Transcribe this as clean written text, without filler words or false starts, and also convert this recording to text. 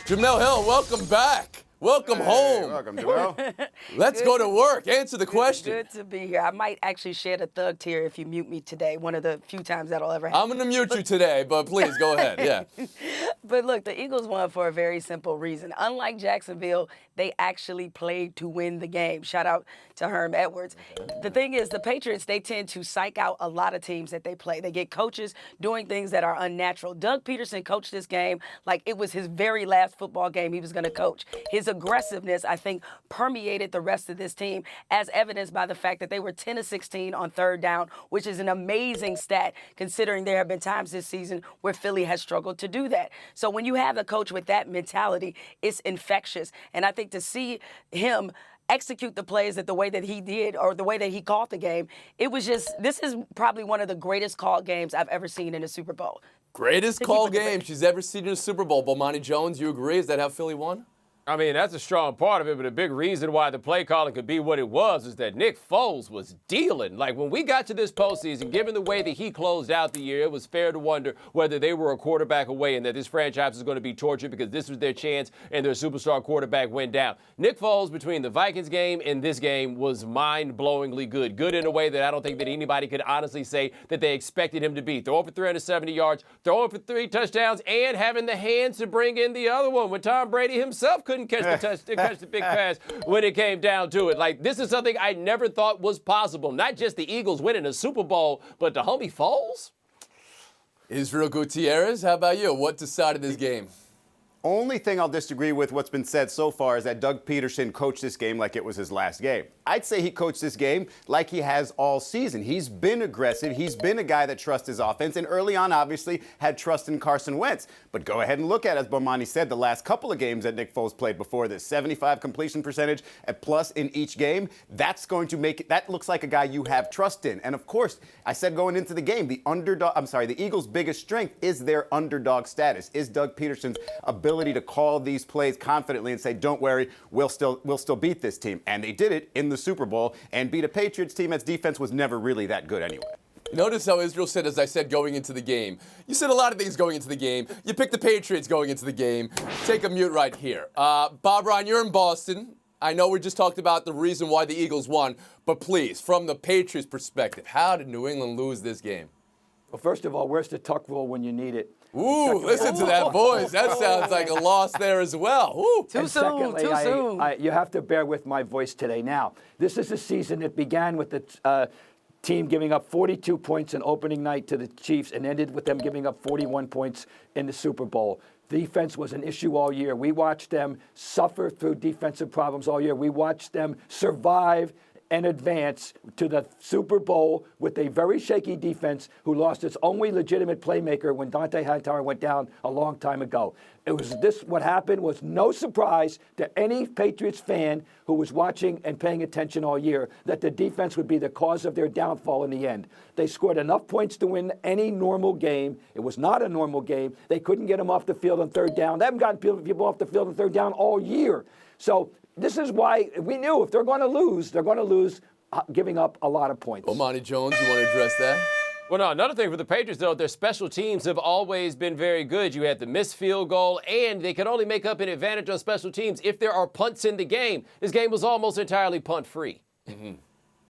Jemele Hill, welcome back. Welcome home. Welcome, Jemele. Let's go to work. Answer the question. Good to be here. I might actually shed a thug tear if you mute me today, one of the few times that'll ever happen. I'm going to mute you today, but please go ahead. Yeah. But look, the Eagles won for a very simple reason. Unlike Jacksonville, they actually played to win the game. Shout out to Herm Edwards. The thing is, the Patriots, they tend to psych out a lot of teams that they play. They get coaches doing things that are unnatural. Doug Peterson coached this game like it was his very last football game he was going to coach. His aggressiveness, I think, permeated the rest of this team, as evidenced by the fact that they were 10 of 16 on third down, which is an amazing stat, considering there have been times this season where Philly has struggled to do that. So when you have a coach with that mentality, it's infectious. And I think to see him execute the plays that the way that he did, or the way that he called the game, it was just, this is probably one of the greatest called games I've ever seen in a Super Bowl. Greatest call game she's ever seen in a Super Bowl. Bomani Jones, you agree? Is that how Philly won? I mean, that's a strong part of it, but a big reason why the play calling could be what it was is that Nick Foles was dealing. Like, when we got to this postseason, given the way that he closed out the year, it was fair to wonder whether they were a quarterback away and that this franchise was going to be tortured because this was their chance and their superstar quarterback went down. Nick Foles, between the Vikings game and this game, was mind-blowingly good. Good in a way that I don't think that anybody could honestly say that they expected him to be. Throwing for 370 yards, throwing for 3 touchdowns, and having the hands to bring in the other one when Tom Brady himself couldn't catch the big pass when it came down to it. Like, this is something I never thought was possible. Not just the Eagles winning a Super Bowl, but the homie Foles. Israel Gutierrez, how about you? What decided this game? Only thing I'll disagree with what's been said so far is that Doug Peterson coached this game like it was his last game. I'd say he coached this game like he has all season. He's been aggressive. He's been a guy that trusts his offense, and early on, obviously, had trust in Carson Wentz. But go ahead and look at, as Bomani said, the last couple of games that Nick Foles played before this, 75 completion percentage at plus in each game. That's going to make it, that looks like a guy you have trust in. And of course, I said going into the game, the Eagles' biggest strength is their underdog status, is Doug Peterson's ability to call these plays confidently and say, don't worry, we'll still beat this team. And they did it in the Super Bowl and beat a Patriots team that's defense was never really that good anyway. Notice how Israel said, as I said, going into the game. You said a lot of things going into the game. You picked the Patriots going into the game. Take a mute right here. Bob Ryan, you're in Boston. I know we just talked about the reason why the Eagles won, but please, from the Patriots' perspective, how did New England lose this game? Well, first of all, where's the tuck rule when you need it? Ooh, listen to that voice. That sounds like a loss there as well. Ooh. Too soon. You have to bear with my voice today. Now, this is a season that began with the team giving up 42 points in opening night to the Chiefs and ended with them giving up 41 points in the Super Bowl. Defense was an issue all year. We watched them suffer through defensive problems all year. We watched them survive and advance to the Super Bowl with a very shaky defense who lost its only legitimate playmaker when Dante Hightower went down a long time ago. What happened was no surprise to any Patriots fan who was watching and paying attention all year that the defense would be the cause of their downfall in the end. They scored enough points to win any normal game. It was not a normal game. They couldn't get them off the field on third down. They haven't gotten people off the field on third down all year. So this is why we knew if they're going to lose, giving up a lot of points. Bomani Jones, you want to address that? Well, no, another thing for the Patriots, though, their special teams have always been very good. You had the missed field goal, and they can only make up an advantage on special teams if there are punts in the game. This game was almost entirely punt-free. Mm-hmm.